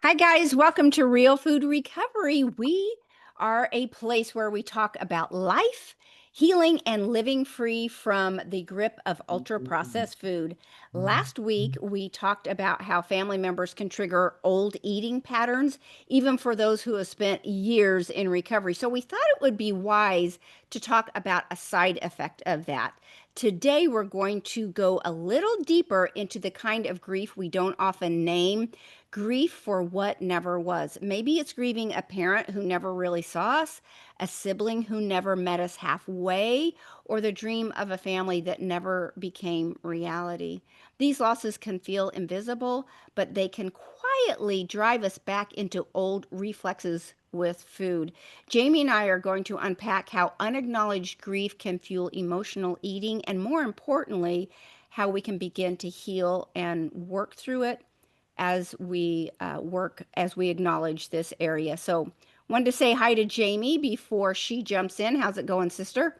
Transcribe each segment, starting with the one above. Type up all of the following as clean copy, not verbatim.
Hi, guys. Welcome to Real Food Recovery. We are a place where we talk about life, healing, and living free from the grip of ultra processed food. Last week, we talked about how family members can trigger old eating patterns, even for those who have spent years in recovery. So, we thought it would be wise to talk about a side effect of that. Today, we're going to go a little deeper into the kind of grief we don't often name. Grief for what never was. Maybe it's grieving a parent who never really saw us, a sibling who never met us halfway, or the dream of a family that never became reality. These losses can feel invisible, but they can quietly drive us back into old reflexes with food. Jamie and I are going to unpack how unacknowledged grief can fuel emotional eating, and more importantly, how we can begin to heal and work through it as we acknowledge this area. So, wanted to say hi to Jamie before she jumps in. How's it going, sister?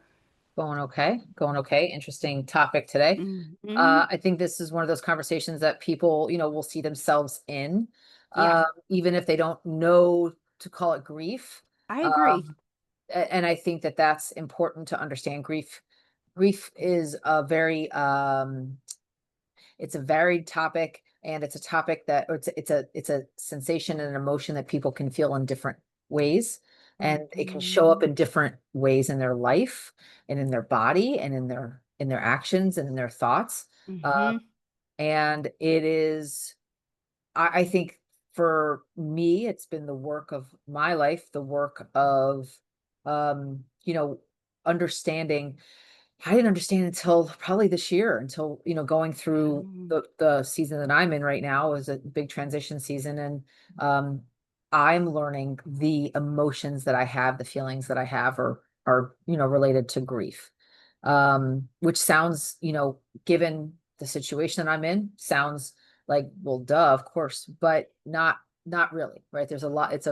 Going okay. Going okay. Interesting topic today. Hmm. I think this is one of those conversations that people, will see themselves in, Yeah, even if they don't know to call it grief. I agree. Um, and I think that that's important to understand. Grief is it's a varied topic, and it's a topic that, or it's a sensation and an emotion that people can feel in different ways, and it can show up Hmm. in different ways in their life and in their body and in their actions and in their thoughts. uh, Hmm. and it is, I think, for me, it's been the work of my life, the work of um you know understanding. I didn't understand until probably this year, until, going through the season that I'm in right now is a big transition season. And um, I'm learning the emotions that I have, the feelings that I have are related to grief. Which sounds, given the situation that I'm in, sounds like, well, duh, of course, but not really, right? There's a lot, it's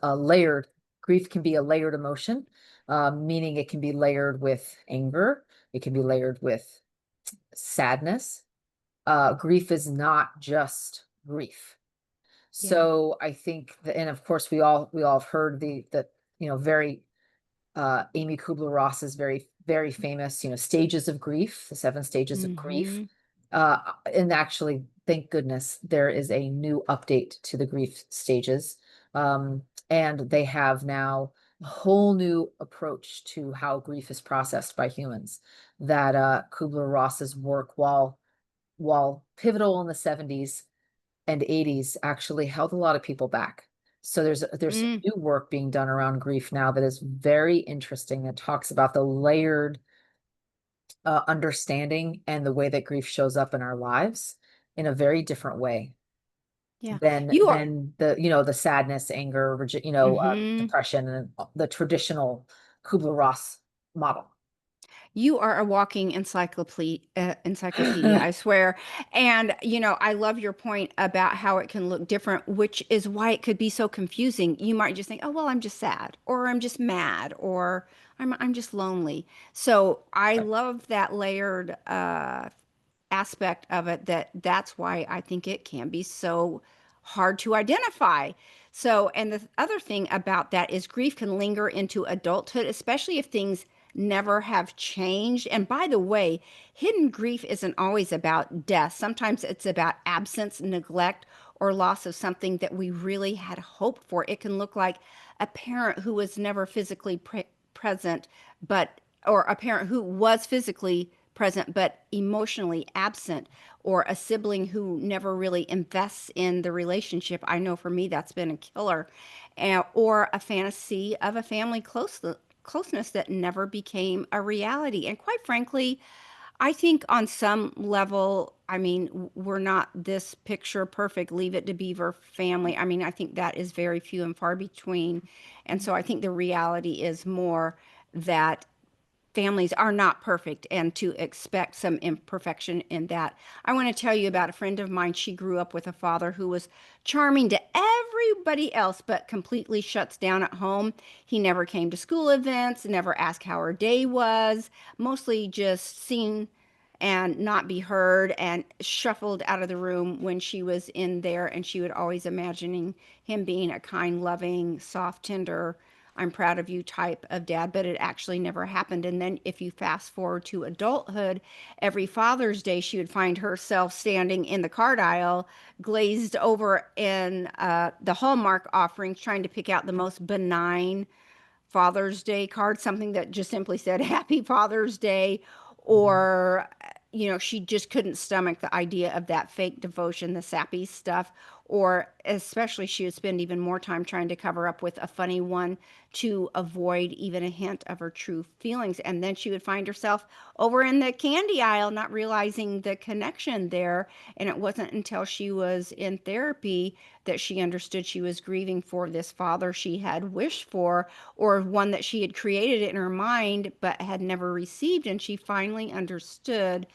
a layered, grief can be a layered emotion, meaning it can be layered with anger, it can be layered with sadness. Grief is not just grief. Yeah. So I think that, and of course, we all have heard the very Amy Kubler-Ross's very famous, stages of grief, the seven stages of grief. Hmm. Uh, and actually, thank goodness, there is a new update to the grief stages. And they have now a whole new approach to how grief is processed by humans. That Kubler-Ross's work, while pivotal in the 70s and 80s, actually held a lot of people back. So there's some Mm. new work being done around grief now that is very interesting, that talks about the layered understanding and the way that grief shows up in our lives in a very different way Yeah. than You are. than the sadness, anger, Hmm. depression, and the traditional Kubler-Ross model. You are a walking encyclopedia, I swear. And, I love your point about how it can look different, which is why it could be so confusing. You might just think, oh, well, I'm just sad, or I'm just mad, or I'm just lonely. So I Right. love that layered aspect of it, that's why I think it can be so hard to identify. So, and the other thing about that is grief can linger into adulthood, especially if things never have changed. And by the way, hidden grief isn't always about death. Sometimes it's about absence, neglect, or loss of something that we really had hoped for. It can look like a parent who was never physically present, but, or a parent who was physically present but emotionally absent, or a sibling who never really invests in the relationship. I know for me that's been a killer. Or a fantasy of a family closeness that never became a reality. And quite frankly, I think on some level, I mean, we're not this picture perfect, leave it to Beaver family. I mean, I think that is very few and far between. And so I think the reality is more that families are not perfect and to expect some imperfection in that. I want to tell you about a friend of mine. She grew up with a father who was charming to everybody else, but completely shuts down at home. He never came to school events, never asked how her day was, mostly just seen and not be heard and shuffled out of the room when she was in there. And she would always imagining him being a kind, loving, soft, tender, I'm proud of you type of dad, but it actually never happened. And then if you fast forward to adulthood, every Father's Day, she would find herself standing in the card aisle, glazed over in the Hallmark offerings, trying to pick out the most benign Father's Day card, something that just simply said Happy Father's Day, Mhm. or, she just couldn't stomach the idea of that fake devotion, the sappy stuff, or especially she would spend even more time trying to cover up with a funny one to avoid even a hint of her true feelings. And then she would find herself over in the candy aisle, not realizing the connection there. And it wasn't until she was in therapy that she understood she was grieving for this father she had wished for, or one that she had created in her mind but had never received. And she finally understood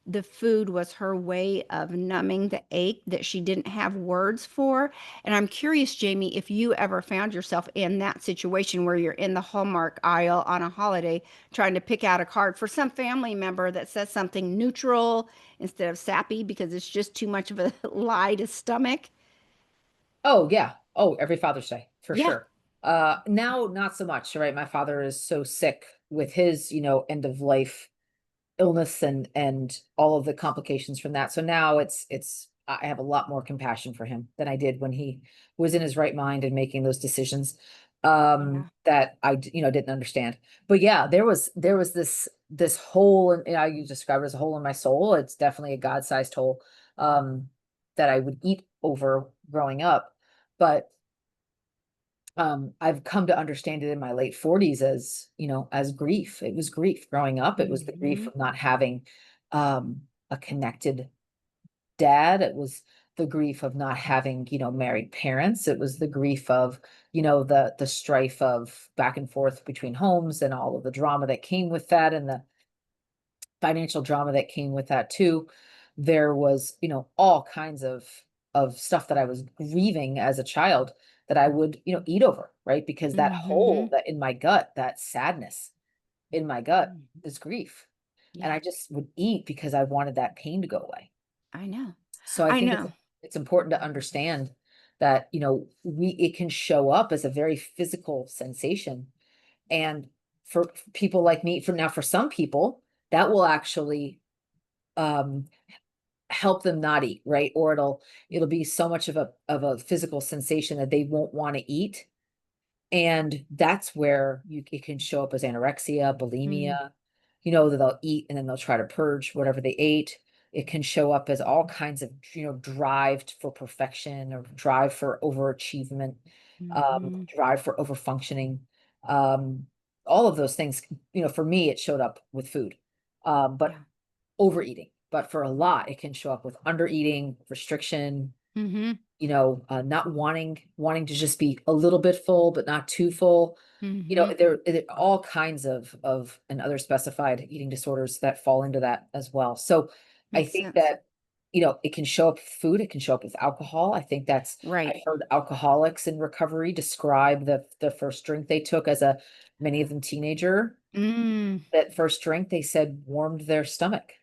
the food was her way of numbing the ache that she didn't have words for. And I'm curious, Jamie, if you ever found yourself in that situation where you're in the Hallmark aisle on a holiday trying to pick out a card for some family member that says something neutral instead of sappy because it's just too much of a lie to stomach. Oh, yeah. Oh, every Father's Day, for Yeah. sure. Now not so much, right? My father is so sick with his, end of life illness and all of the complications from that. So now it's I have a lot more compassion for him than I did when he was in his right mind and making those decisions Yeah. that didn't understand. But yeah, there was this hole and you described it as a hole in my soul. It's definitely a God-sized hole um that I would eat over growing up. But I've come to understand it in my late 40s as, as grief. It was grief growing up. It was the grief Hmm. of not having a connected dad. It was the grief of not having, married parents. It was the grief of, the strife of back and forth between homes and all of the drama that came with that and the financial drama that came with that too. There was, all kinds of stuff that I was grieving as a child that I would, eat over, right? Because that hole Hmm. that in my gut, that sadness in my gut is grief. And Yeah, I just would eat because I wanted that pain to go away. I know. So I I think know. it's important to understand that, we it can show up as a very physical sensation. And for people like me, for some people, that will actually um help them not eat, right? Or it'll be so much of a physical sensation that they won't want to eat. And that's where it can show up as anorexia, Mm, bulimia, that they'll eat and then they'll try to purge whatever they ate. It can show up as all kinds of, drive for perfection or drive for overachievement, mhm. drive for overfunctioning. Um, all of those things, for me, it showed up with food. But Yeah. overeating, but for a lot, it can show up with undereating, restriction, Mhm. not wanting to just be a little bit full, but not too full. Mhm. There are all kinds of and other specified eating disorders that fall into that as well. So I Makes think sense. that, it can show up with food, it can show up with alcohol. I think Right. I've heard alcoholics in recovery describe the first drink they took as many of them teenager, Mm. that first drink they said warmed their stomach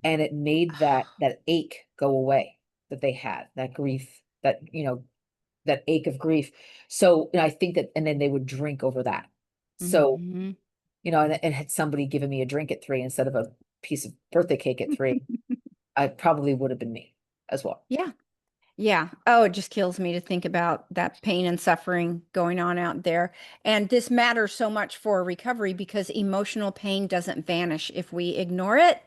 and it made that ache go away that they had, that grief, that ache of grief. So, I think that and then they would drink over that. So, Mhm. and had somebody given me a drink at 3 instead of a piece of birthday cake at 3, I probably would have been me as well. Yeah. Yeah. Oh, it just kills me to think about that pain and suffering going on out there. And this matters so much for recovery because emotional pain doesn't vanish if we ignore it.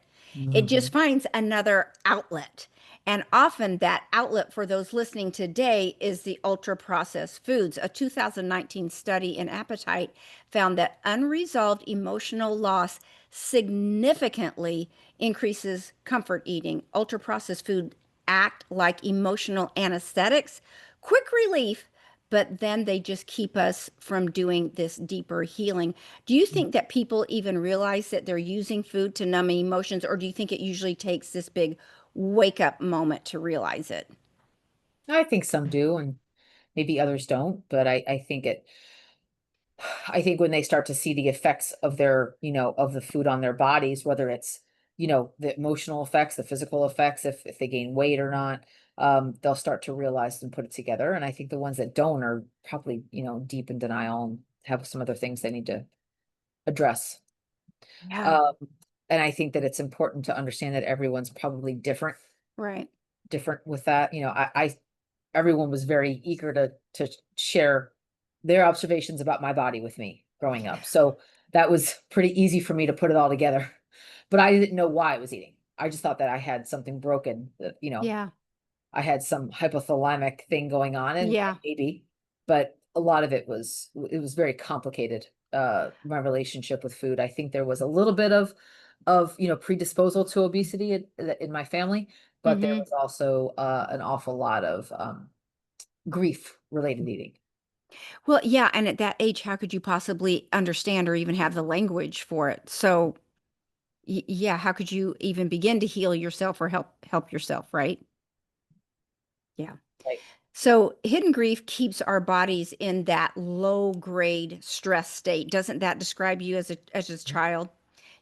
It just Mhm. finds another outlet. And often that outlet for those listening today is the ultra processed foods. A 2019 study in Appetite found that unresolved emotional loss significantly increases comfort eating. Ultra processed food act like emotional anesthetics, quick relief, but then they just keep us from doing this deeper healing. Do you think that people even realize that they're using food to numb emotions, or do you think it usually takes this big wake up moment to realize it? I think some do and maybe others don't, but I think when they start to see the effects of of the food on their bodies, whether it's the emotional effects, the physical effects, if they gain weight or not, they'll start to realize and put it together. And I think the ones that don't are probably, deep in denial and have some other things they need to address. Yeah. Um, and I think that it's important to understand that everyone's probably Right. different with that. Everyone was very eager to share their observations about my body with me growing up. So that was pretty easy for me to put it all together. But I didn't know why I was eating. I just thought that I had something broken, that, Yeah. I had some hypothalamic thing going on, and Yeah. maybe, but a lot of it was very complicated. My relationship with food. I think there was a little bit of predisposal to obesity in my family, but there Hmm. was also an awful lot of grief related eating. Well, yeah, and at that age, how could you possibly understand or even have the language for it? So, yeah, how could you even begin to heal yourself or help yourself, right? Yeah. Right. So, hidden grief keeps our bodies in that low grade stress state. Doesn't that describe you as a child?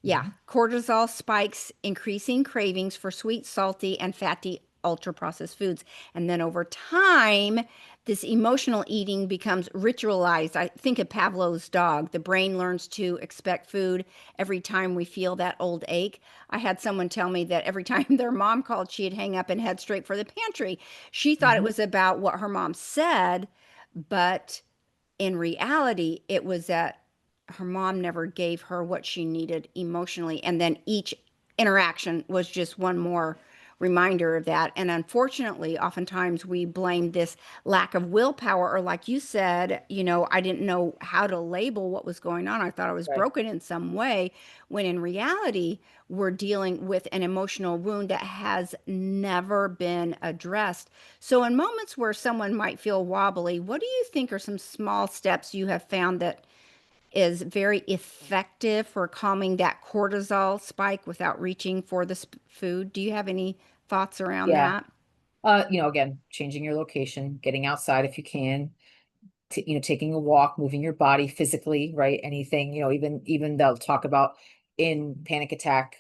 Yeah, Mhm. cortisol spikes, increasing cravings for sweet, salty, and fatty ultra processed foods. And then over time, this emotional eating becomes ritualized. I think of Pavlov's dog. The brain learns to expect food every time we feel that old ache. I had someone tell me that every time their mom called, she'd hang up and head straight for the pantry. She thought it Mhm. was about what her mom said, but in reality, it was that her mom never gave her what she needed emotionally. And then each interaction was just one more reminder of that. And unfortunately, oftentimes we blame this lack of willpower, or like you said, I didn't know how to label what was going on. I thought I was Right. broken in some way, when in reality, we're dealing with an emotional wound that has never been addressed. So, in moments where someone might feel wobbly, what do you think are some small steps you have found that is very effective for calming that cortisol spike without reaching for the food? Do you have any thoughts around Yeah. that? Again, changing your location, getting outside if you can, taking a walk, moving your body physically, right? Anything, even they'll talk about in panic attack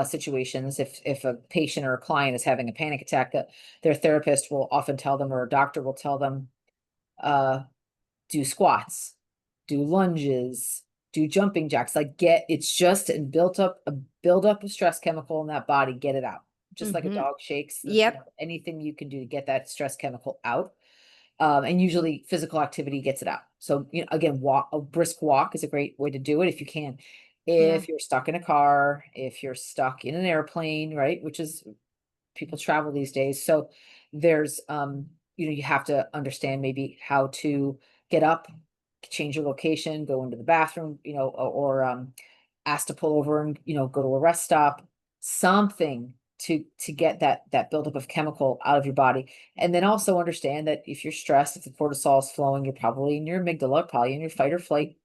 situations, if a patient or a client is having a panic attack, that their therapist will often tell them, or a doctor will tell them, uh, do squats, do lunges, do jumping jacks, like it's just a build up of stress chemical in that body, get it out. Just like a Mm-hmm. dog shakes, Yep. anything you can do to get that stress chemical out. And usually physical activity gets it out. So, again, a brisk walk is a great way to do it if you can. Yeah. If you're stuck in a car, if you're stuck in an airplane, right, which is, people travel these days. So there's you have to understand maybe how to get up, change your location, go into the bathroom, or ask to pull over and, go to a rest stop, something to get that buildup of chemical out of your body. And then also understand that if you're stressed, if the cortisol is flowing, you're probably in your amygdala, probably in your fight or flight,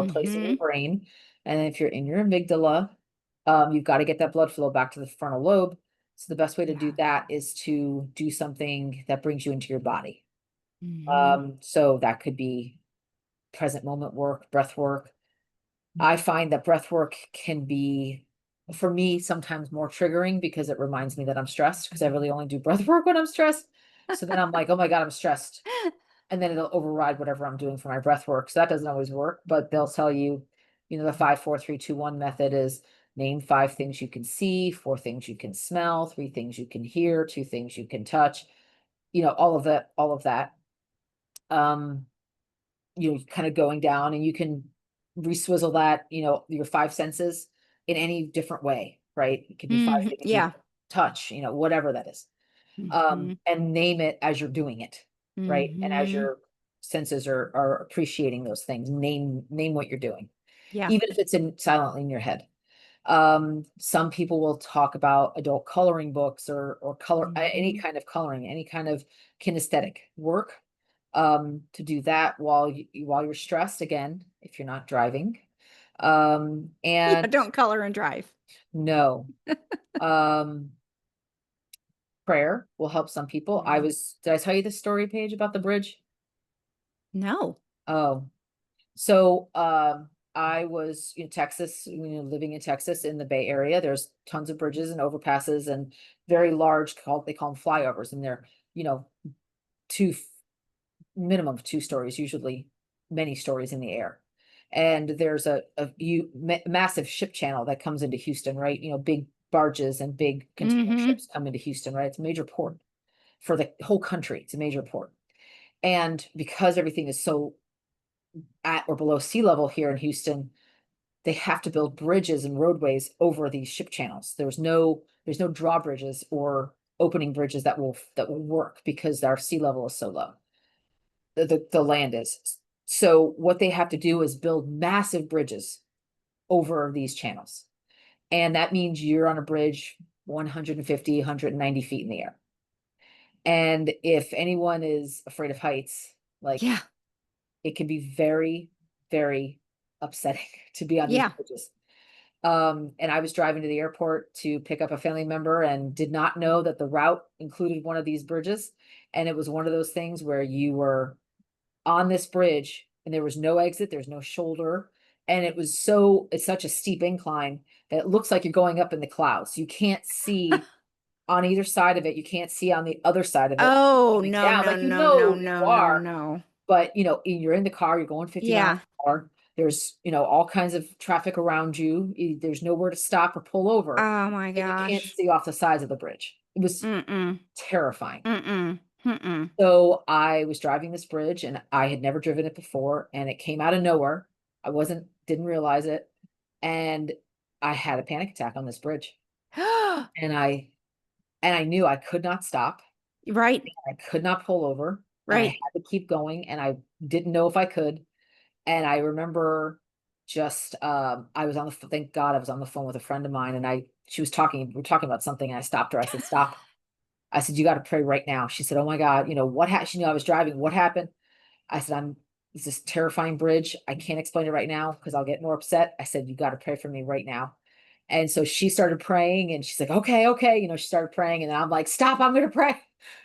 place in your Mm-hmm. brain. And if you're in your amygdala, you've got to get that blood flow back to the frontal lobe. So the best way to do Yeah. that is to do something that brings you into your body. Mm-hmm. So that could be present moment work, breath work. I find that breath work can be, for me, sometimes more triggering because it reminds me that I'm stressed, because I really only do breath work when I'm stressed. So then I'm like, oh my God, I'm stressed. And then it'll override whatever I'm doing for my breath work. So that doesn't always work, but they'll tell you, the 5 4 3 2 1 method is: name 5 things you can see, 4 things you can smell, 3 things you can hear, 2 things you can touch, all of that. Um, kind of going down, and you can reswizzle that, your 5 senses in any different way, right? It could be five Mm-hmm. things you Yeah. can touch, whatever that is. Mm-hmm. And name it as you're doing it, right? And as Mm-hmm. your senses are appreciating those things, name what you're doing, Yeah. even if it's in silently in your head. Some people will talk about adult coloring books, or any Mm-hmm. kind of coloring, any kind of kinesthetic work, to do that while you're stressed, again, if you're not driving. Yeah. And Don't color and drive. no, um, prayer will help some people. Yeah. Did I tell you the story page about the bridge? No. Oh, so, I was in Texas, living in Texas in the Bay Area. There's tons of bridges and overpasses and very large, they call them flyovers, and they're, you know, two minimum of 2 stories, usually many stories in the air. And there's massive ship channel that comes into Houston, right? Big barges and big container Mm-hmm. ships come into Houston, right? It's a major port for the whole country. It's a major port. And because everything is so at or below sea level here in Houston, they have to build bridges and roadways over these ship channels. There's no drawbridges or opening bridges that will work because our sea level is so low. The land is. So what they have to do is build massive bridges over these channels. And that means you're on a bridge 150, 190 feet in the air. And if anyone is afraid of heights, like, Yeah. it can be very, very upsetting to be on these Yeah. bridges. And I was driving to the airport to pick up a family member and did not know that the route included one of these bridges. And it was one of those things where you were on this bridge and there was no exit, there's no shoulder. And it's such a steep incline that it looks like you're going up in the clouds. You can't see on either side of it. You can't see on the other side of it Oh, coming no, down. no, Like, no, no, you no, no, are, no. but you're in the car, you're going 50 miles Yeah. an hour. There's, all kinds of traffic around you. There's nowhere to stop or pull over, Oh my and you can't gosh. see off the sides of the bridge. It was Mm-mm. terrifying. Mm-mm. Mm-mm. So I was driving this bridge and I had never driven it before, and it came out of nowhere. Didn't realize it. And I had a panic attack on this bridge. And I knew I could not stop. Right. I could not pull over, and I Right. had to keep going, and I didn't know if I could. And I remember just I was on the thank God I was on the phone with a friend of mine, and she was talking, we were talking about something, and I stopped her. I said, "Stop." I said, "You got to pray right now." She said, "Oh my God, what happened?" She knew I was driving. What happened? I said, it's this terrifying bridge. I can't explain it right now because I'll get more upset. I said, "You got to pray for me right now." And so she started praying, and she's like, "Okay, okay." She started praying, and I'm like, "Stop, I'm going to pray."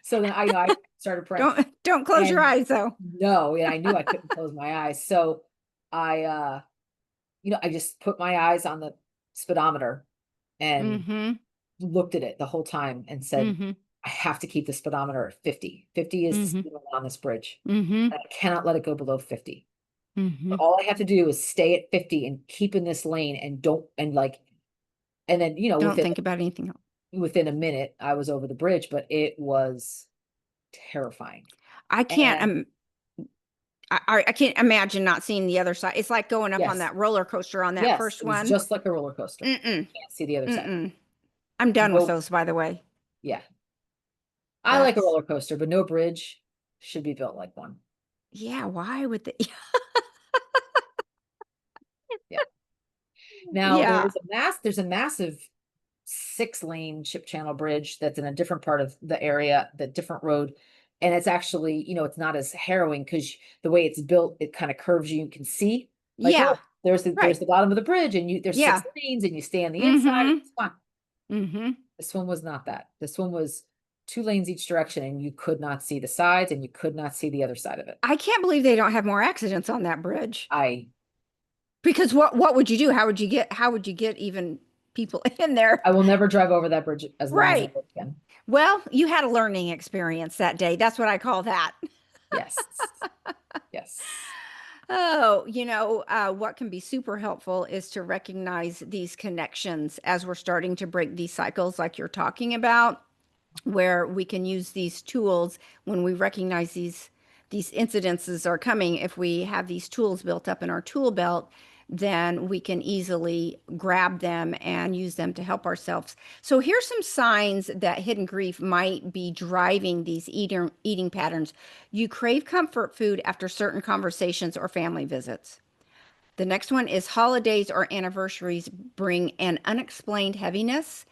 So then I started praying, Don't close your and eyes though. no, and I knew I couldn't close my eyes. So I, I just put my eyes on the speedometer and Mm-hmm. looked at it the whole time and said, Mm-hmm. I have to keep the speedometer at 50. 50 is the Mm-hmm. speed limit on this bridge. Mm-hmm. I cannot let it go below 50. Mm-hmm. All I have to do is stay at 50 and keep in this lane and don't, and like, and then, Don't think about anything else. within a minute, I was over the bridge, but it was terrifying. I can't And I can't imagine not seeing the other side. It's like going up on yes, that roller coaster on that yes, first it was one. just like a roller coaster. Mm-mm. Can't see the other side. Mm-mm. I'm done with No, those, by the way. yeah. I like a That's roller coaster, but no bridge should be built like one. yeah, why would they? Yeah. Now Yeah. there's a massive 6-lane ship channel bridge that's in a different part of the area, the different road. And it's actually, it's not as harrowing because the way it's built, it kind of curves you. You can see, like, Yeah. oh, there's Right. the bottom of the bridge, and there's Yeah. 6 lanes, and you stay on the inside. Mm-hmm. It's fine. Mm-hmm. This one was not that. This one was 2 lanes each direction, and you could not see the sides, and you could not see the other side of it. I can't believe they don't have more accidents on that bridge. I Because what would you do? How would you get even people in there? I will never drive over that bridge as long as I Right. live again. Well, you had a learning experience that day. That's what I call that. Yes. Yes. Oh, what can be super helpful is to recognize these connections as we're starting to break these cycles, like you're talking about, where we can use these tools when we recognize these incidences are coming. If we have these tools built up in our tool belt, then we can easily grab them and use them to help ourselves. So here's some signs that hidden grief might be driving these eating patterns. You crave comfort food after certain conversations or family visits. The next one is holidays or anniversaries bring an unexplained heaviness,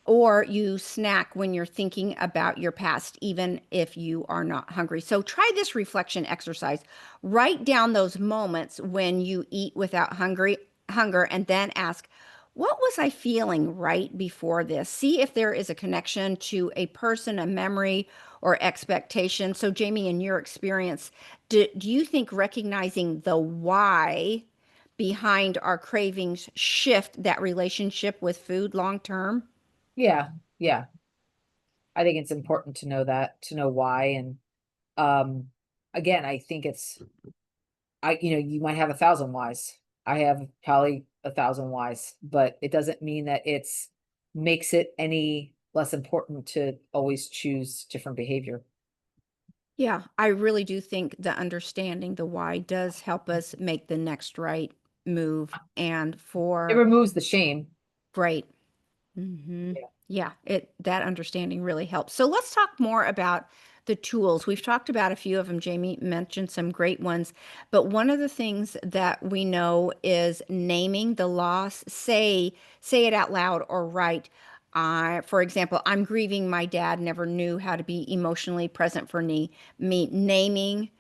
or you snack when you're thinking about your past, even if you are not hungry. So try this reflection exercise. Write down those moments when you eat without hunger, and then ask, what was I feeling right before this? See if there is a connection to a person, a memory, or expectation. So, Jamie, in your experience, do you think recognizing the why behind our cravings shift that relationship with food long term? Yeah, yeah. I think it's important to know that, to know why. And um, again, I think it's you might have 1,000 whys. I have probably 1,000 whys, but it doesn't mean that it's makes it any less important to always choose different behavior. Yeah, I really do think the understanding the why does help us make the next right move and It for removes the shame. right. Hmm. Yeah. Yeah, it that understanding really helps. So let's talk more about the tools. We've talked about a few of them. Jamie mentioned some great ones, but one of the things that we know is naming the loss. Say it out loud or write. For example, I'm grieving my dad. Never knew how to be emotionally present for me. Me naming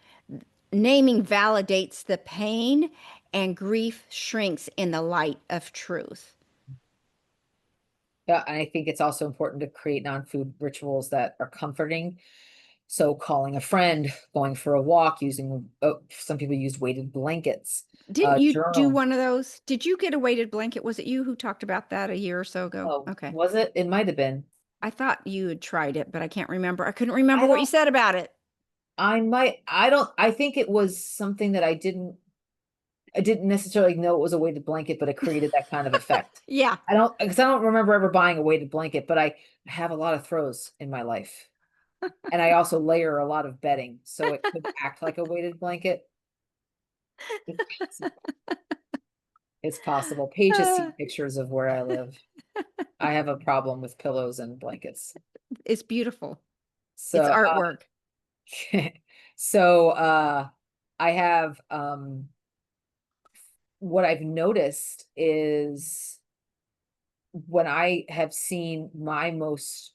validates the pain, and grief shrinks in the light of truth. Yeah, and I think it's also important to create non-food rituals that are comforting. So calling a friend, going for a walk, using some people use weighted blankets, Didn't you do journal. one of those? Did you get a weighted blanket? Was it you who talked about that a year or so ago? Oh, Okay. was it? It might have been. I thought you had tried it, but I can't remember. I couldn't I remember what you don't said about it. I don't I think it was something that I didn't necessarily know it was a weighted blanket, but it created that kind of effect. Yeah. I don't because I don't remember ever buying a weighted blanket, but I have a lot of throws in my life. And I also layer a lot of bedding, so it could act like a weighted blanket. It's possible. It's possible. Paige has Uh, seen pictures of where I live. I have a problem with pillows and blankets. it's beautiful. It's So, artwork. so I have what I've noticed is when I have seen my most,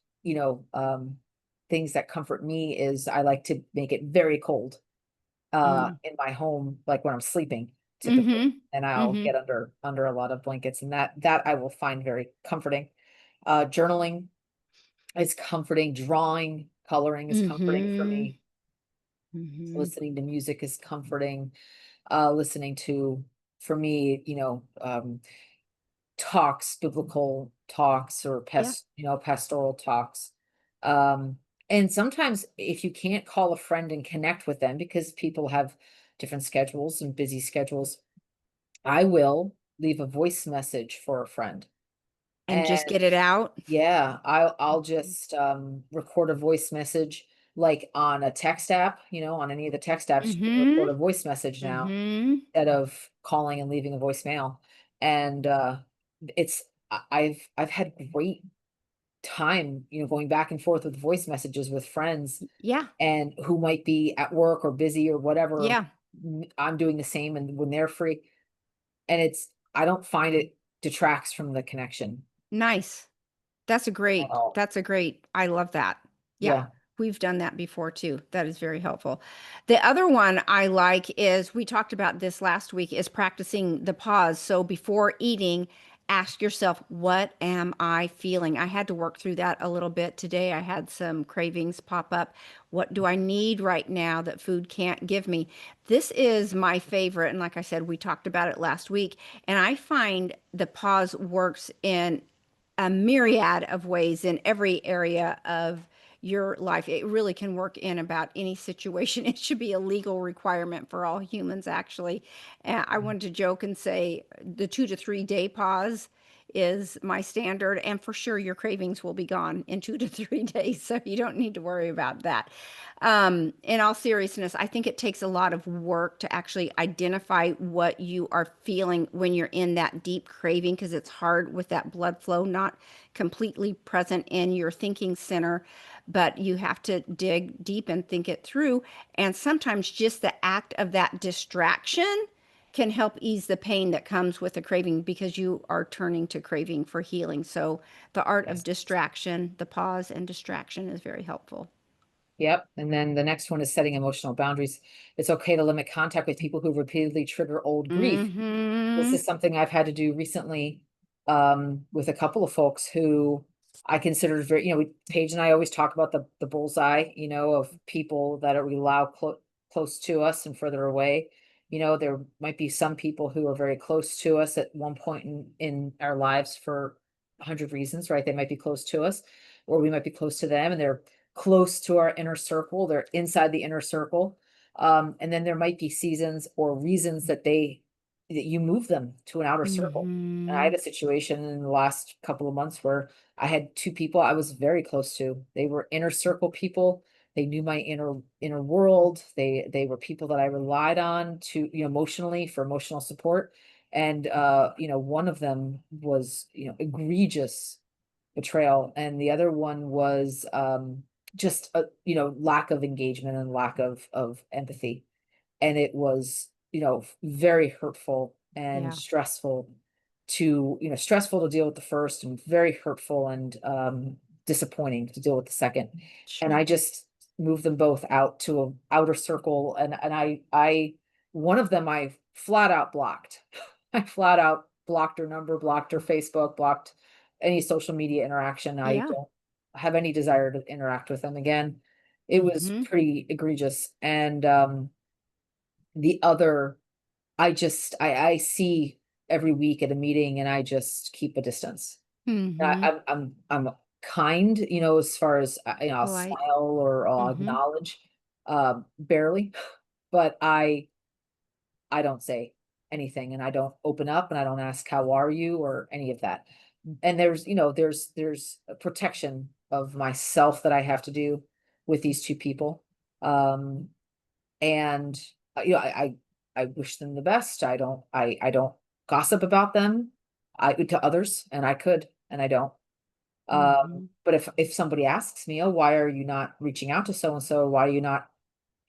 things that comfort me is I like to make it very cold Mm. in my home, like when I'm sleeping typically, Mm-hmm. and I'll Mm-hmm. get under a lot of blankets, and that I will find very comforting. Journaling is comforting, drawing, coloring is comforting for Mm-hmm. me. Mm-hmm. Listening to music is comforting. Listening to, for me, talks, biblical talks or Yeah. pastoral talks. Um, and sometimes if you can't call a friend and connect with them because people have different schedules and busy schedules, I will leave a voice message for a friend. And just And get it out. yeah, I'll just record a voice message like on a text app, on any of the text apps, you can Mm-hmm. record a voice message now Mm-hmm. instead of calling and leaving a voicemail. And it's I've had great time, going back and forth with voice messages with friends Yeah. and who might be at work or busy or whatever. Yeah. I'm doing the same and when they're free. And I don't find it detracts from the connection Nice. at all. I love that. Yeah, Yeah. we've done that before too. That is very helpful. The other one I like is we talked about this last week is practicing the pause. So before eating, ask yourself, what am I feeling? I had to work through that a little bit today. I had some cravings pop up. What do I need right now that food can't give me? This is my favorite. And like I said, we talked about it last week. And I find the pause works in a myriad of ways in every area of your life. It really can work in about any situation. It should be a legal requirement for all humans, actually. And I wanted to joke and say the 2 to 3 day pause is my standard, and for sure your cravings will be gone in 2 to 3 days, so you don't need to worry about that. In all seriousness, I think it takes a lot of work to actually identify what you are feeling when you're in that deep craving because it's hard with that blood flow not completely present in your thinking center. But you have to dig deep and think it through. And sometimes just the act of that distraction can help ease the pain that comes with a craving because you are turning to craving for healing. So the art of Yes. distraction, the pause and distraction is very helpful. Yep. And then the next one is setting emotional boundaries. It's okay to limit contact with people who repeatedly trigger old grief. This Mm-hmm. is something I've had to do recently with a couple of folks who I consider very, Paige and I always talk about the bullseye, of people that we allow close to us and further away. There might be some people who are very close to us at one point in our lives for 100 reasons, right? They might be close to us, or we might be close to them, and they're close to our inner circle. They're inside the inner circle. And then there might be seasons or reasons that you move them to an outer circle. And I Mm-hmm. had a situation in the last couple of months where I had two people I was very close to. They were inner circle people. They knew my inner world. They were people that I relied on to, emotionally, for emotional support. And one of them was, egregious betrayal, and the other one was just a, lack of engagement and lack of empathy. And it was, very hurtful and Yeah, stressful to deal with the first, and very hurtful and disappointing to deal with the second. And sure. I just moved them both out to a outer circle, and I one of them I flat out blocked. I flat out blocked her number, blocked her Facebook, blocked any social media interaction. I Yeah. don't have any desire to interact with them again. It was Mm-hmm. pretty egregious. And the other, I see every week at a meeting, and I just keep a distance. Mm-hmm. I'm kind, as far as I'll Polite. smile or I'll Mm-hmm. acknowledge, barely, but I don't say anything, and I don't open up, and I don't ask how are you or any of that. And there's a protection of myself that I have to do with these two people. Um, and I wish them the best. I don't gossip about them to others, and I could, and I don't. Mm-hmm. But if somebody asks me, oh, why are you not reaching out to so and so? Why are you not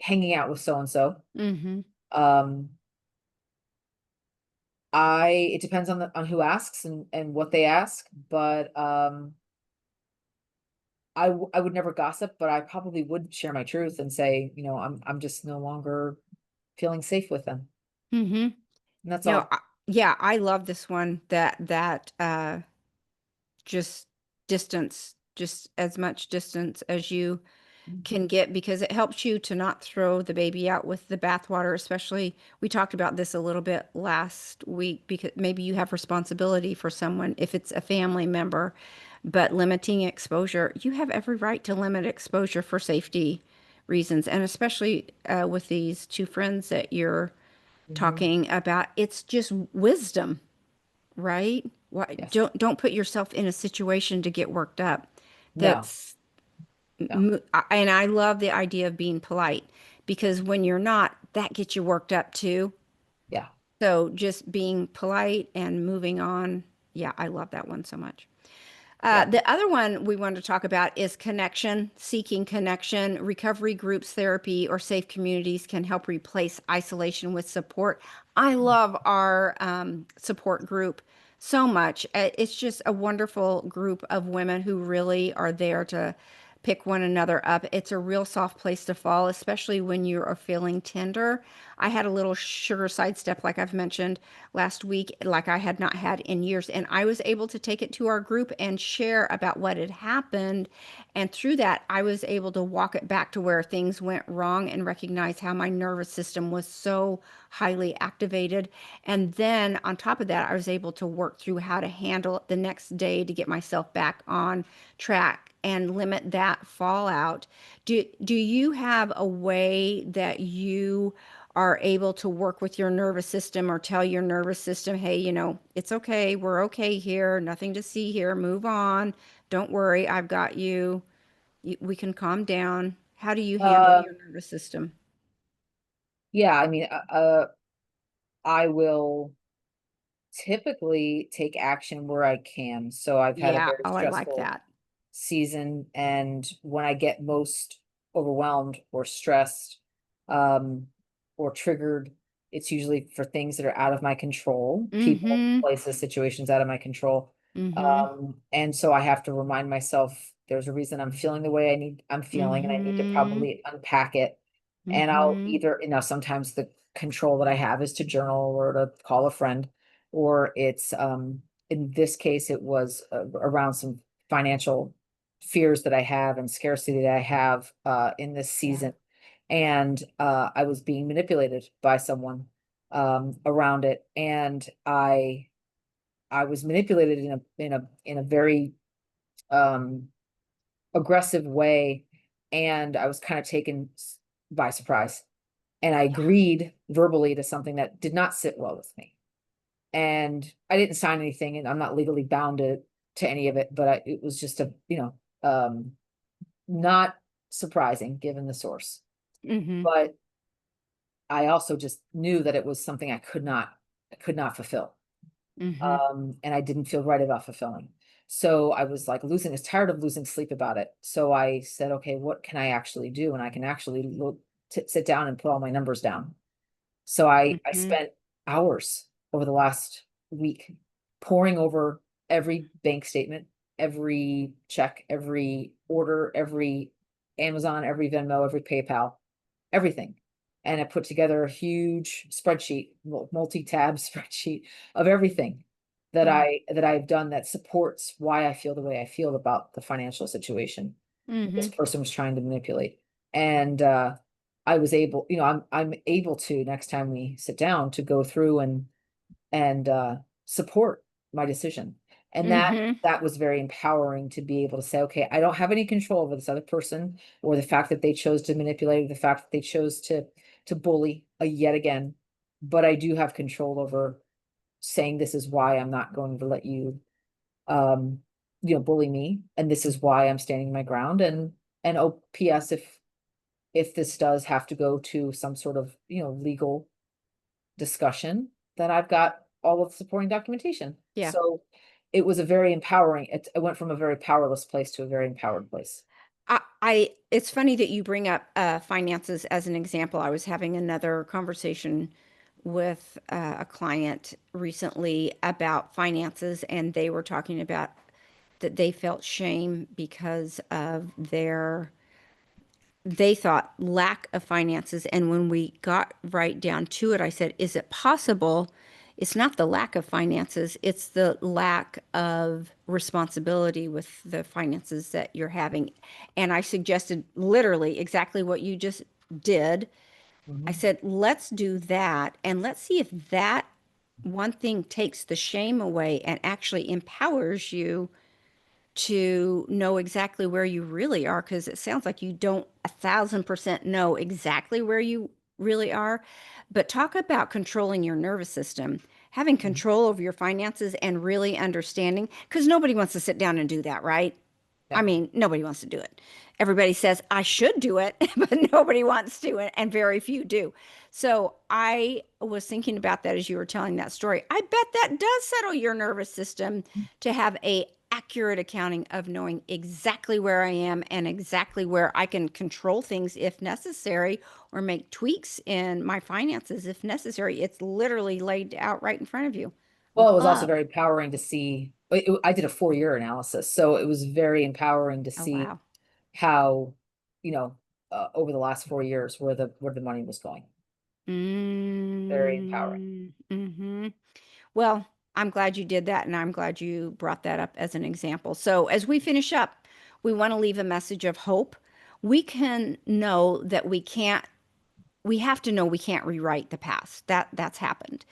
hanging out with so and so? Mm-hmm. Um, it depends on who asks and what they ask, but I would never gossip, but I probably would share my truth and say, I'm just no longer feeling safe with them. Mm-hmm. And that's No, all. yeah, I love this one that just distance, just as much distance as you can get because it helps you to not throw the baby out with the bathwater, especially we talked about this a little bit last week because maybe you have responsibility for someone if it's a family member, but limiting exposure, you have every right to limit exposure for safety reasons. And especially with these two friends that you're Mhm. talking about, it's just wisdom, right? Why, Yes. don't put yourself in a situation to get worked up. No, That's no. and I love the idea of being polite because when you're not, that gets you worked up too. Yeah. So just being polite and moving on. Yeah, I love that one so much. Yeah. The other one we want to talk about is connection, seeking connection. Recovery groups, therapy, or safe communities can help replace isolation with support. I love our support group so much. It's just a wonderful group of women who really are there to pick one another up. It's a real soft place to fall, especially when you are feeling tender. I had a little sugar sidestep, like I've mentioned last week, like I had not had in years. And I was able to take it to our group and share about what had happened. And through that, I was able to walk it back to where things went wrong and recognize how my nervous system was so highly activated. And then on top of that, I was able to work through how to handle it the next day to get myself back on track and limit that fallout. Do you have a way that you are able to work with your nervous system or tell your nervous system, hey, it's okay, we're okay here, nothing to see here, move on, don't worry, I've got you, we can calm down. How do you handle Uh, your nervous system? yeah, I mean, I will typically take action where I can. So I've had a Yeah, very oh, I like stressful that. season, and when I get most overwhelmed or stressed, um, or triggered, it's usually for things that are out of my control, people, Mm-hmm. places, situations out of my control. Mm-hmm. And so I have to remind myself there's a reason I'm feeling the way I'm feeling, and I need to Mm-hmm. probably unpack it. And I'll Mm-hmm. either, sometimes the control that I have is to journal or to call a friend, or it's, in this case, it was around some financial fears that I have and scarcity that I have in this Yeah. season. And I was being manipulated by someone. around it. And I was manipulated in a very um aggressive way, and I was kind of taken by surprise. And I agreed verbally to something that did not sit well with me. And I didn't sign anything, and I'm not legally bound to any of it, but it was just not surprising given the source. Mhm. But I also just knew that it was something I could not fulfill. Mhm. And I didn't feel right about fulfilling. So I was like tired of losing sleep about it. So I said, okay, what can I actually do? And I can actually sit down and put all my numbers down. So I Mhm. spent hours over the last week poring over every bank statement, every check, every order, every Amazon, every Venmo, every PayPal, everything. And I put together a huge spreadsheet, multi-tab spreadsheet of everything Wow. that I've done that supports why I feel the way I feel about the financial situation that this Mhm. person was trying to manipulate. And I was able, I'm able to next time we sit down to go through and support my decision. And Mhm. that was very empowering to be able to say, okay, I don't have any control over this other person or the fact that they chose to manipulate, or the fact that they chose to bully yet again, but I do have control over saying this is why I'm not going to let you um bully me, and this is why I'm standing my ground. And oh, PS, if this does have to go to some sort of legal discussion, then I've got all of the supporting documentation. Yeah. So it was a very empowering, it went from a very powerless place to a very empowered place. It's funny that you bring up finances as an example. I was having another conversation with a client recently about finances, and they were talking about that they felt shame because of their they thought lack of finances. And when we got right down to it, I said, is it possible? It's not the lack of finances, it's the lack of responsibility with the finances that you're having. And I suggested literally exactly what you just did. I Mhm. said, let's do that and let's see if that one thing takes the shame away and actually empowers you to know exactly where you really are, because it sounds like you don't 1,000% know exactly where you really are. But talk about controlling your nervous system, having Mhm. control over your finances and really understanding, because nobody wants to sit down and do that, right? I No. mean, nobody wants to do it. Everybody says, I should do it, but nobody wants to, and very few do. So I was thinking about that as you were telling that story. I bet that does settle your nervous system to have a accurate accounting of knowing exactly where I am and exactly where I can control things if necessary or make tweaks in my finances if necessary. It's literally laid out right in front of you. Well, it was also Love. very empowering to see. I did a 4-year analysis, so it was very empowering to Oh, see wow. how, over the last 4 years, where the money was going. Very empowering. Mm-hmm. Well, I'm glad you did that, and I'm glad you brought that up as an example. So, as we finish up, we want to leave a message of hope. We can know that we have to know we can't rewrite the past. That's happened.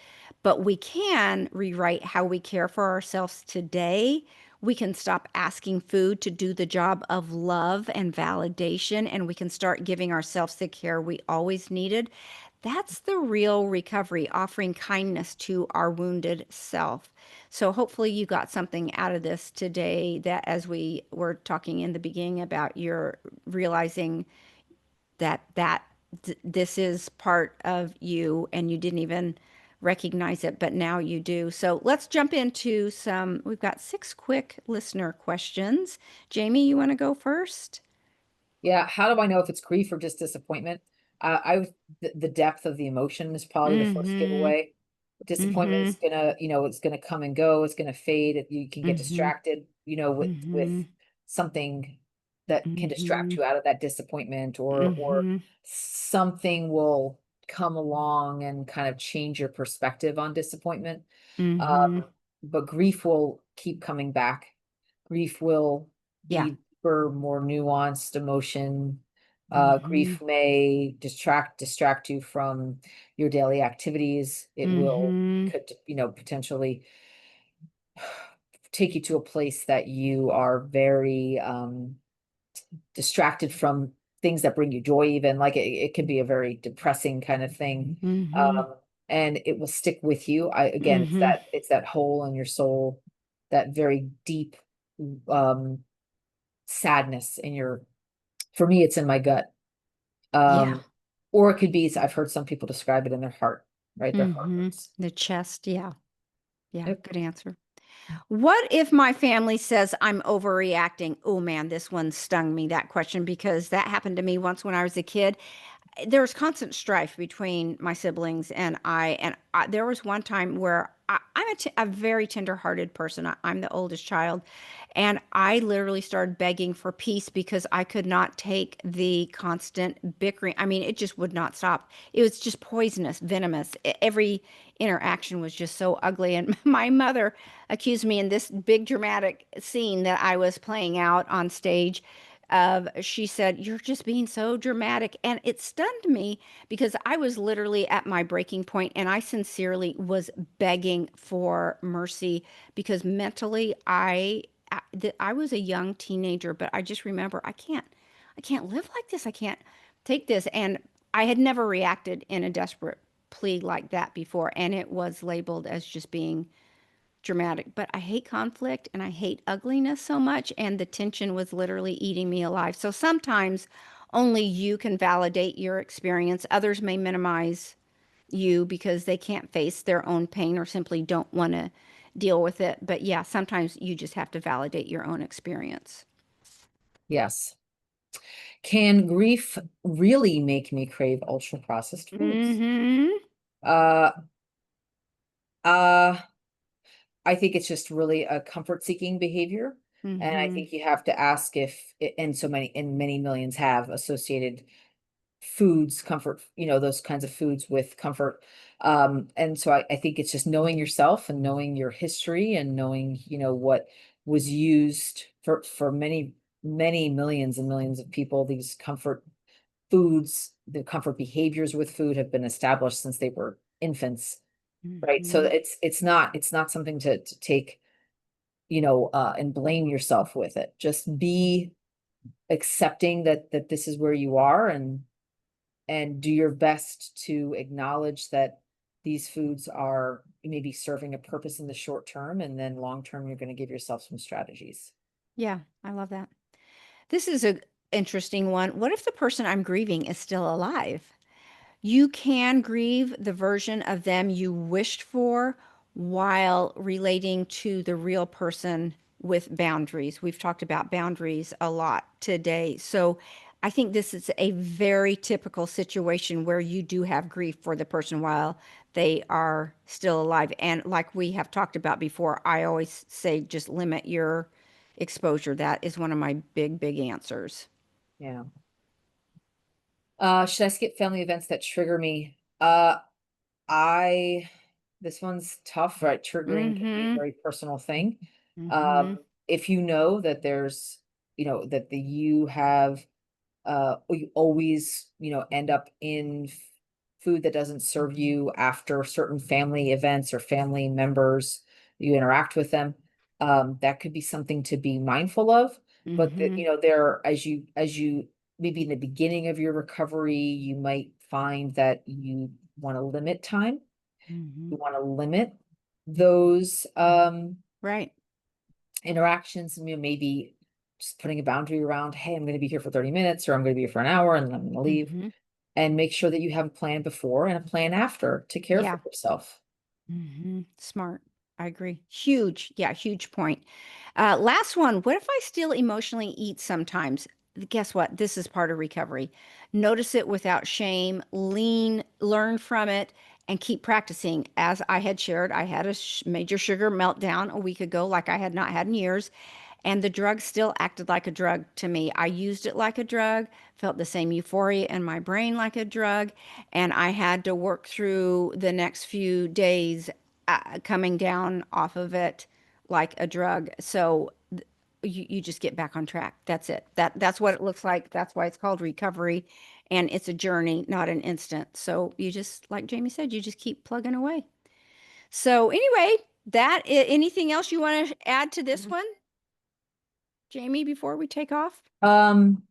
But we can rewrite how we care for ourselves today. We can stop asking food to do the job of love and validation, and we can start giving ourselves the care we always needed. That's the real recovery, offering kindness to our wounded self. So hopefully you got something out of this today, that as we were talking in the beginning about your realizing this is part of you and you didn't even recognize it, but now you do. So let's jump into we've got 6 quick listener questions. Jamie, you want to go first? Yeah, how do I know if it's grief or just disappointment? The depth of the emotion is probably the first Mm-hmm. giveaway. Mm-hmm. Disappointment's it's gonna come and go, it's gonna fade. You can get Mm-hmm. distracted, with Mm-hmm. something that can distract Mm-hmm. you out of that disappointment, or Mm-hmm. something will come along and kind of change your perspective on disappointment. Mm-hmm. But grief will keep coming back. Grief will Yeah. be for more nuanced emotion. Mhm. Grief may distract you from your daily activities. It will Mhm. could, potentially take you to a place that you are very distracted from things that bring you joy, even like it can be a very depressing kind of thing. Mhm. Um, and it will stick with you. Again, Mhm. it's that hole in your soul, that very deep um sadness in your, for me, it's in my gut. Yeah. Um, or it could be, I've heard some people describe it in their heart, right? Their heart Mhm. hurts. The chest, yeah. Yeah, Yep. good answer. What if my family says I'm overreacting? Oh man, this one stung me, that question, because that happened to me once when I was a kid. There was constant strife between my siblings and there was one time where I'm a very tender-hearted person. I'm the oldest child, and I literally started begging for peace because I could not take the constant bickering. I mean, it just would not stop. It was just poisonous, venomous. Every interaction was just so ugly. And my mother accused me in this big dramatic scene that I was playing out on stage of, she said, "You're just being so dramatic." And it stunned me because I was literally at my breaking point and I sincerely was begging for mercy because mentally I was a young teenager, but I just remember I can't live like this. I can't take this. And I had never reacted in a desperate plea like that before, and it was labeled as just being dramatic. But I hate conflict and I hate ugliness so much, and the tension was literally eating me alive. So sometimes only you can validate your experience. Others may minimize you because they can't face their own pain or simply don't want to deal with it. But yeah, sometimes you just have to validate your own experience. Yes. Can grief really make me crave ultra processed foods? Mm-hmm. Uh, uh, I think it's just really a comfort seeking behavior. And I Mm-hmm. think you have to ask if, and many millions have associated foods, comfort, those kinds of foods with comfort. And so I think it's just knowing yourself and knowing your history and knowing, what was used for many, many millions and millions of people. These comfort foods, the comfort behaviors with food have been established since they were infants, right? So Mm-hmm. it's not something to take, and blame yourself with it. Just be accepting that this is where you are, and do your best to acknowledge that these foods are maybe serving a purpose in the short term, and then long term you're going to give yourself some strategies. Yeah, I love that. This is a interesting one. What if the person I'm grieving is still alive? You can grieve the version of them you wished for while relating to the real person with boundaries. We've talked about boundaries a lot today. So I think this is a very typical situation where you do have grief for the person while they are still alive. And like we have talked about before, I always say just limit your exposure. That is one of my big, big answers. Yeah. Should I skip family events that trigger me? I This one's tough, right? Triggering can be a Mm-hmm. very personal thing. Mm-hmm. If you know that there's, that you have you always, end up in food that doesn't serve you after certain family events or family members, you interact with them. That could be something to be mindful of. But Mm-hmm. there, as you maybe in the beginning of your recovery, you might find that you want to limit time. Mm-hmm. You want to limit those Right. interactions, and maybe just putting a boundary around, hey, I'm going to be here for 30 minutes, or I'm going to be here for an hour and then I'm going to leave. Mm-hmm. And make sure that you have a plan before and a plan after to care for Yeah. yourself. Smart. I agree. Huge. Yeah, huge point. Last one. What if I still emotionally eat sometimes? Guess what? This is part of recovery. Notice it without shame, learn from it, and keep practicing. As I had shared, I had a major sugar meltdown a week ago, like I had not had in years. And the drug still acted like a drug to me. I used it like a drug, felt the same euphoria in my brain like a drug, and I had to work through the next few days coming down off of it like a drug. So you just get back on track. That's it. That's what it looks like. That's why it's called recovery, and it's a journey, not an instant. So you just, like Jamie said, you just keep plugging away. So anyway, anything else you want to add to this Mhm. one, Jamie, before we take off? Um,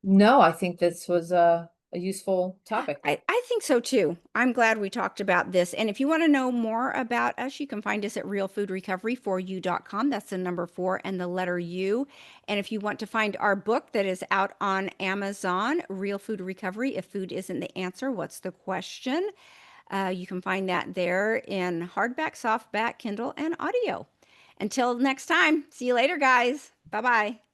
no, I think this was a useful topic. I think so too. I'm glad we talked about this. And if you want to know more about us, you can find us at realfoodrecovery4u.com. That's the number 4 and the letter U. And if you want to find our book that is out on Amazon, Real Food Recovery, If Food Isn't the Answer, What's the Question? You can find that there in hardback, softback, Kindle, and audio. Until next time, see you later, guys. Bye bye.